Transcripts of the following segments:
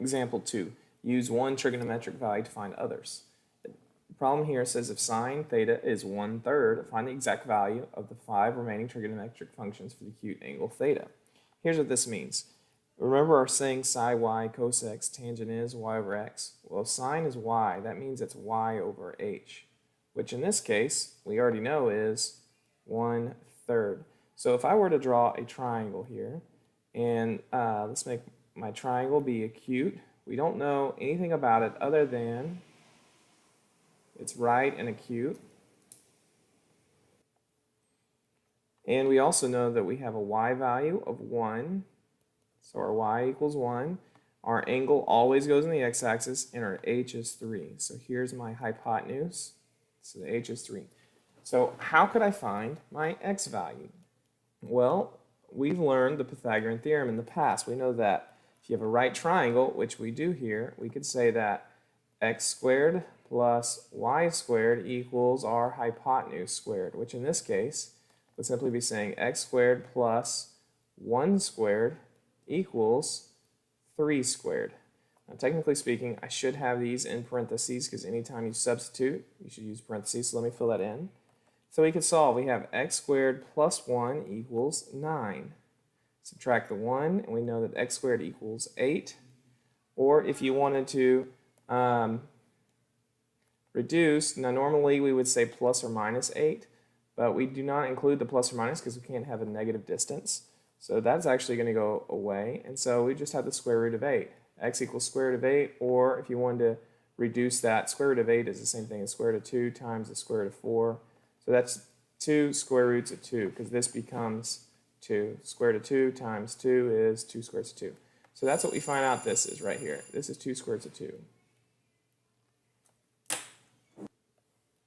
Example 2. Use one trigonometric value to find others. The problem here says if sine theta is 1/3, find the exact value of the 5 remaining trigonometric functions for the acute angle theta. Here's what this means. Remember our saying psi y cos x tangent is y over x? Well, sine is y. That means it's y over h, which in this case, we already know is 1/3. So if I were to draw a triangle here, and let's make my triangle be acute. We don't know anything about it other than it's right and acute. And we also know that we have a y value of 1. So our y equals 1. Our angle always goes in the x-axis, and our h is 3. So here's my hypotenuse. So the h is 3. So how could I find my x value? Well, we've learned the Pythagorean Theorem in the past. We know that if you have a right triangle, which we do here, we could say that x squared plus y squared equals our hypotenuse squared, which in this case would simply be saying x squared plus 1 squared equals 3 squared. Now, technically speaking, I should have these in parentheses because anytime you substitute, you should use parentheses. So let me fill that in. So we could solve. We have x squared plus 1 equals 9. Subtract the 1, and we know that x squared equals 8. Or if you wanted to reduce, now normally we would say plus or minus 8, but we do not include the plus or minus because we can't have a negative distance. So that's actually going to go away, and so we just have the square root of 8. X equals square root of 8, or if you wanted to reduce that, square root of 8 is the same thing as square root of 2 times the square root of 4. So that's 2 square roots of 2, because this becomes 2. Square root of 2 times 2 is 2 square roots of 2. So that's what we find out this is right here. This is 2 square roots of 2.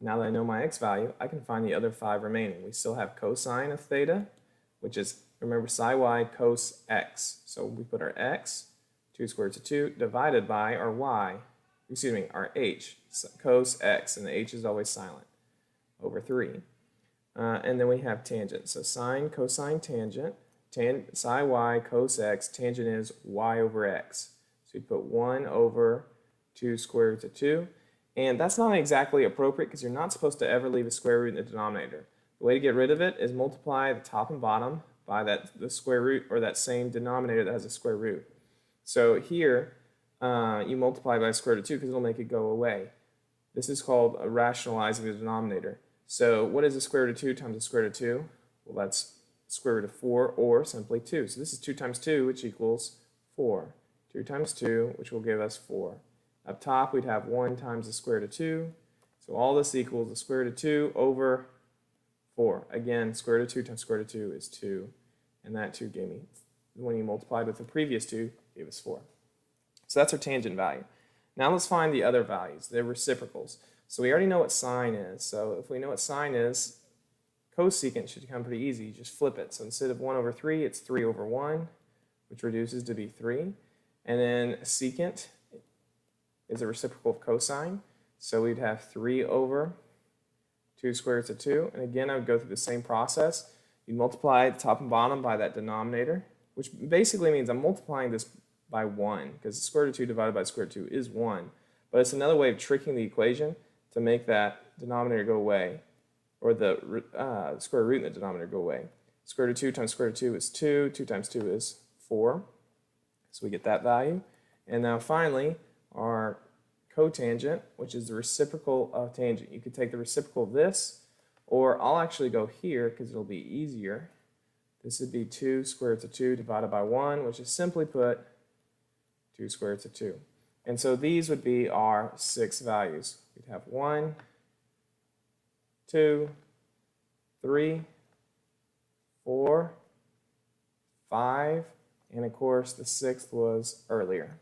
Now that I know my x value, I can find the other 5 remaining. We still have cosine of theta, which is, remember, psi y cos x. So we put our x, 2 square roots of 2, divided by our y, our h, cos x, and the h is always silent, over 3. And then we have tangent. So sine, cosine, tangent, psi y cos x, tangent is y over x. So we put 1 over 2 square roots of 2. And that's not exactly appropriate because you're not supposed to ever leave a square root in the denominator. The way to get rid of it is multiply the top and bottom by the square root, or that same denominator that has a square root. So here, you multiply by the square root of 2 because it'll make it go away. This is called rationalizing the denominator. So what is the square root of 2 times the square root of 2? Well, that's square root of 4, or simply 2. So this is 2 times 2, which equals 4. 2 times 2, which will give us 4. Up top, we'd have 1 times the square root of 2. So all this equals the square root of 2 over 4. Again, square root of 2 times square root of 2 is 2. And that 2 gave me, when you multiplied with the previous 2, gave us 4. So that's our tangent value. Now let's find the other values. They're reciprocals. So we already know what sine is. So if we know what sine is, cosecant should come pretty easy. You just flip it. So instead of 1 over 3, it's 3 over 1, which reduces to be 3. And then secant is a reciprocal of cosine. So we'd have 3 over 2 square roots of 2. And again, I would go through the same process. You multiply the top and bottom by that denominator, which basically means I'm multiplying this by 1, because the square root of 2 divided by the square root of 2 is 1. But it's another way of tricking the equation to make that denominator go away, or the square root in the denominator go away. Square root of 2 times square root of 2 is 2. 2 times 2 is 4. So we get that value. And now finally, our cotangent, which is the reciprocal of tangent. You could take the reciprocal of this, or I'll actually go here because it'll be easier. This would be 2 square roots of 2 divided by 1, which is simply put 2 square roots of 2. And so these would be our 6 values. We'd have 1, 2, 3, 4, 5, and of course the 6th was earlier.